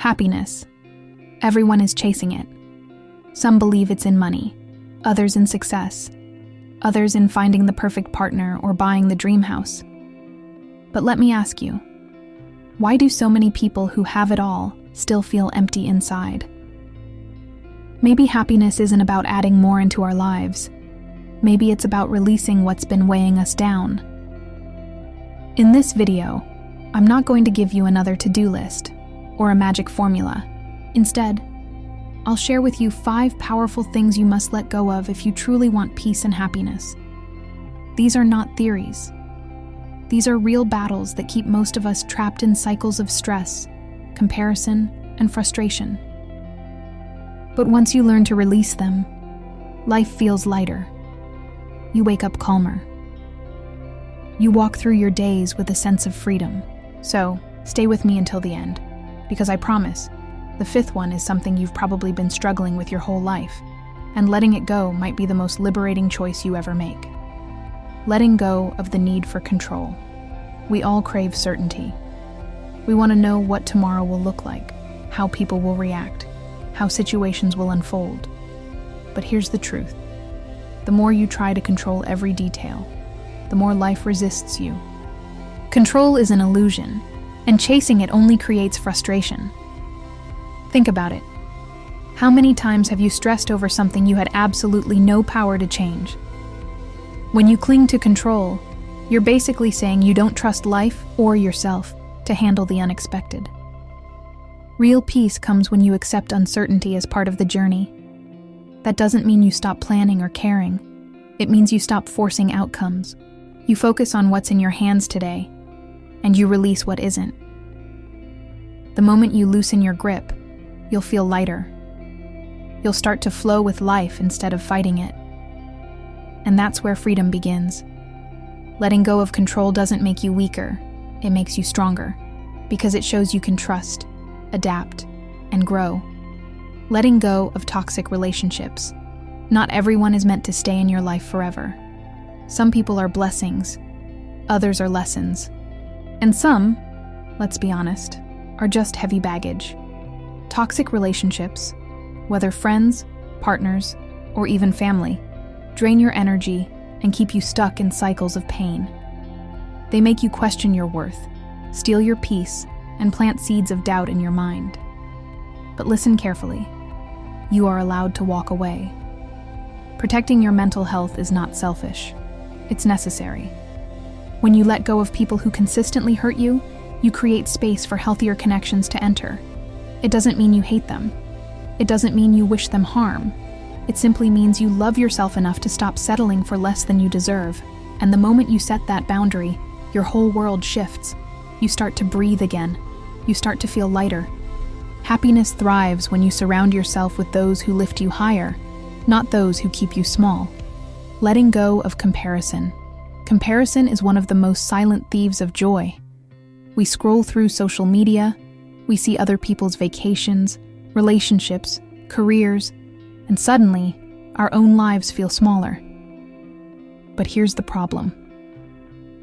Happiness. Everyone is chasing it. Some believe it's in money, others in success, others in finding the perfect partner or buying the dream house. But let me ask you, why do so many people who have it all still feel empty inside? Maybe happiness isn't about adding more into our lives. Maybe it's about releasing what's been weighing us down. In this video, I'm not going to give you another to-do list or a magic formula. Instead, I'll share with you 5 powerful things you must let go of if you truly want peace and happiness. These are not theories. These are real battles that keep most of us trapped in cycles of stress, comparison, and frustration. But once you learn to release them, life feels lighter. You wake up calmer. You walk through your days with a sense of freedom. So, stay with me until the end, because I promise, the 5th one is something you've probably been struggling with your whole life, and letting it go might be the most liberating choice you ever make. Letting go of the need for control. We all crave certainty. We want to know what tomorrow will look like, how people will react, how situations will unfold. But here's the truth. The more you try to control every detail, the more life resists you. Control is an illusion, and chasing it only creates frustration. Think about it. How many times have you stressed over something you had absolutely no power to change? When you cling to control, you're basically saying you don't trust life or yourself to handle the unexpected. Real peace comes when you accept uncertainty as part of the journey. That doesn't mean you stop planning or caring. It means you stop forcing outcomes. You focus on what's in your hands today, and you release what isn't. The moment you loosen your grip, you'll feel lighter. You'll start to flow with life instead of fighting it. And that's where freedom begins. Letting go of control doesn't make you weaker, it makes you stronger, because it shows you can trust, adapt, and grow. Letting go of toxic relationships. Not everyone is meant to stay in your life forever. Some people are blessings, others are lessons. And some, let's be honest, are just heavy baggage. Toxic relationships, whether friends, partners, or even family, drain your energy and keep you stuck in cycles of pain. They make you question your worth, steal your peace, and plant seeds of doubt in your mind. But listen carefully. You are allowed to walk away. Protecting your mental health is not selfish. It's necessary. When you let go of people who consistently hurt you, you create space for healthier connections to enter. It doesn't mean you hate them. It doesn't mean you wish them harm. It simply means you love yourself enough to stop settling for less than you deserve. And the moment you set that boundary, your whole world shifts. You start to breathe again. You start to feel lighter. Happiness thrives when you surround yourself with those who lift you higher, not those who keep you small. Letting go of comparison. Comparison is one of the most silent thieves of joy. We scroll through social media, we see other people's vacations, relationships, careers, and suddenly, our own lives feel smaller. But here's the problem.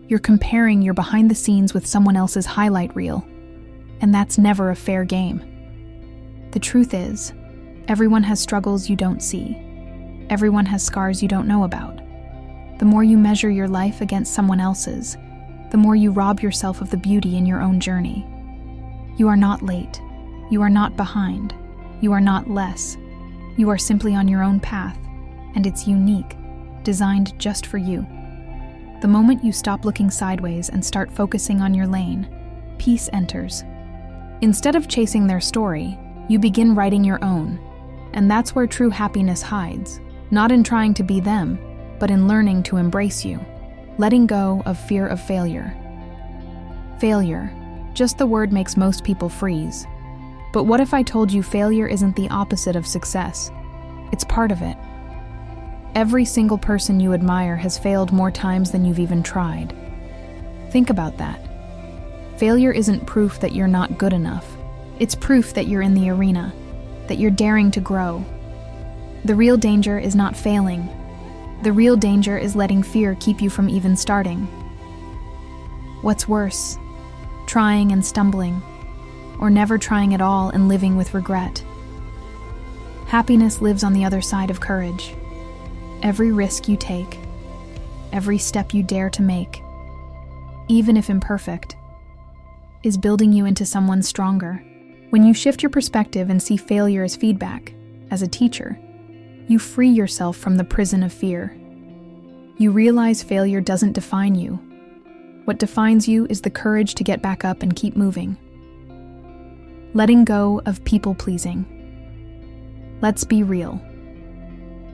You're comparing your behind the scenes with someone else's highlight reel, and that's never a fair game. The truth is, everyone has struggles you don't see. Everyone has scars you don't know about. The more you measure your life against someone else's, the more you rob yourself of the beauty in your own journey. You are not late. You are not behind. You are not less. You are simply on your own path, and it's unique, designed just for you. The moment you stop looking sideways and start focusing on your lane, peace enters. Instead of chasing their story, you begin writing your own, and that's where true happiness hides, not in trying to be them, but in learning to embrace you, letting go of fear of failure. Failure, just the word makes most people freeze. But what if I told you failure isn't the opposite of success? It's part of it. Every single person you admire has failed more times than you've even tried. Think about that. Failure isn't proof that you're not good enough. It's proof that you're in the arena, that you're daring to grow. The real danger is not failing. The real danger is letting fear keep you from even starting. What's worse, trying and stumbling, or never trying at all and living with regret. Happiness lives on the other side of courage. Every risk you take, every step you dare to make, even if imperfect, is building you into someone stronger. When you shift your perspective and see failure as feedback, as a teacher, you free yourself from the prison of fear. You realize failure doesn't define you. What defines you is the courage to get back up and keep moving. Letting go of people-pleasing. Let's be real.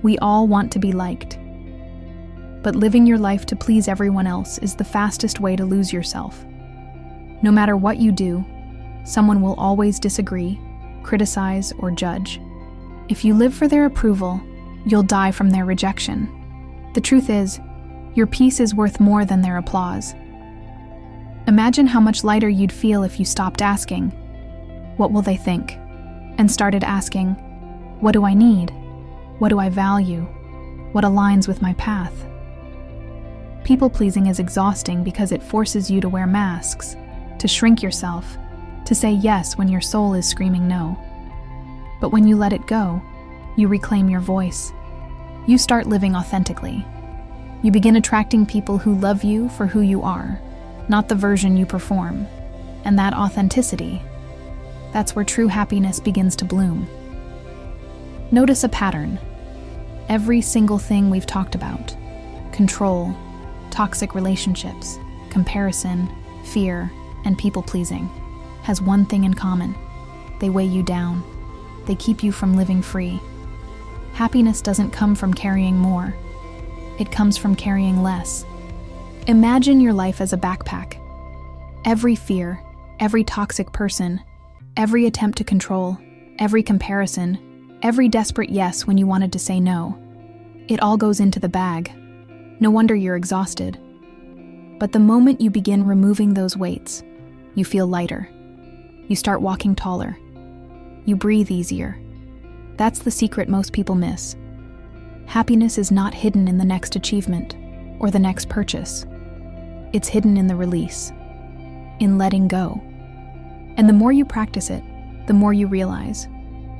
We all want to be liked. But living your life to please everyone else is the fastest way to lose yourself. No matter what you do, someone will always disagree, criticize, or judge. If you live for their approval, you'll die from their rejection. The truth is, your peace is worth more than their applause. Imagine how much lighter you'd feel if you stopped asking, "What will they think?" and started asking, "What do I need? What do I value? What aligns with my path?" People-pleasing is exhausting because it forces you to wear masks, to shrink yourself, to say yes when your soul is screaming no. But when you let it go, you reclaim your voice. You start living authentically. You begin attracting people who love you for who you are, not the version you perform. And that authenticity, that's where true happiness begins to bloom. Notice a pattern. Every single thing we've talked about, control, toxic relationships, comparison, fear, and people-pleasing, has one thing in common. They weigh you down. They keep you from living free. Happiness doesn't come from carrying more. It comes from carrying less. Imagine your life as a backpack. Every fear, every toxic person, every attempt to control, every comparison, every desperate yes when you wanted to say no. It all goes into the bag. No wonder you're exhausted. But the moment you begin removing those weights, you feel lighter. You start walking taller. You breathe easier. That's the secret most people miss. Happiness is not hidden in the next achievement or the next purchase. It's hidden in the release, in letting go. And the more you practice it, the more you realize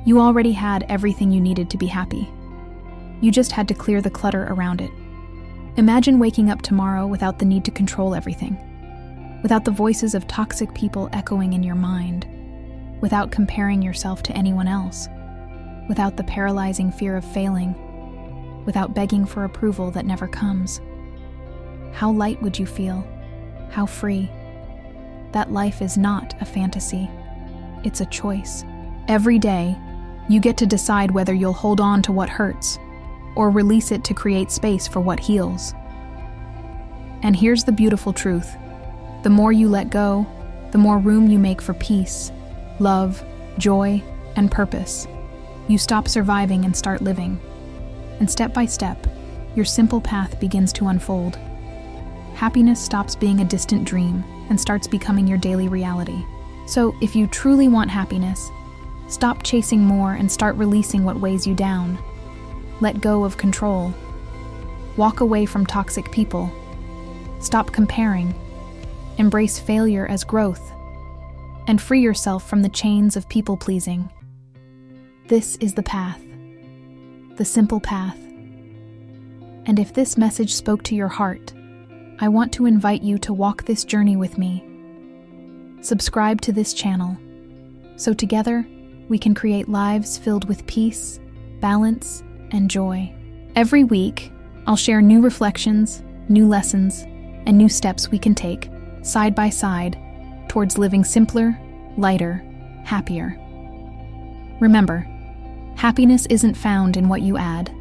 you already had everything you needed to be happy. You just had to clear the clutter around it. Imagine waking up tomorrow without the need to control everything, without the voices of toxic people echoing in your mind, without comparing yourself to anyone else, without the paralyzing fear of failing, without begging for approval that never comes. How light would you feel? How free? That life is not a fantasy. It's a choice. Every day, you get to decide whether you'll hold on to what hurts or release it to create space for what heals. And here's the beautiful truth. The more you let go, the more room you make for peace, love, joy, and purpose. You stop surviving and start living. And step by step, your simple path begins to unfold. Happiness stops being a distant dream and starts becoming your daily reality. So, if you truly want happiness, stop chasing more and start releasing what weighs you down. Let go of control. Walk away from toxic people. Stop comparing. Embrace failure as growth. And free yourself from the chains of people-pleasing. This is the path. The simple path. And if this message spoke to your heart, I want to invite you to walk this journey with me. Subscribe to this channel, so together we can create lives filled with peace, balance, and joy. Every week, I'll share new reflections, new lessons, and new steps we can take, side by side, towards living simpler, lighter, happier. Remember, happiness isn't found in what you add,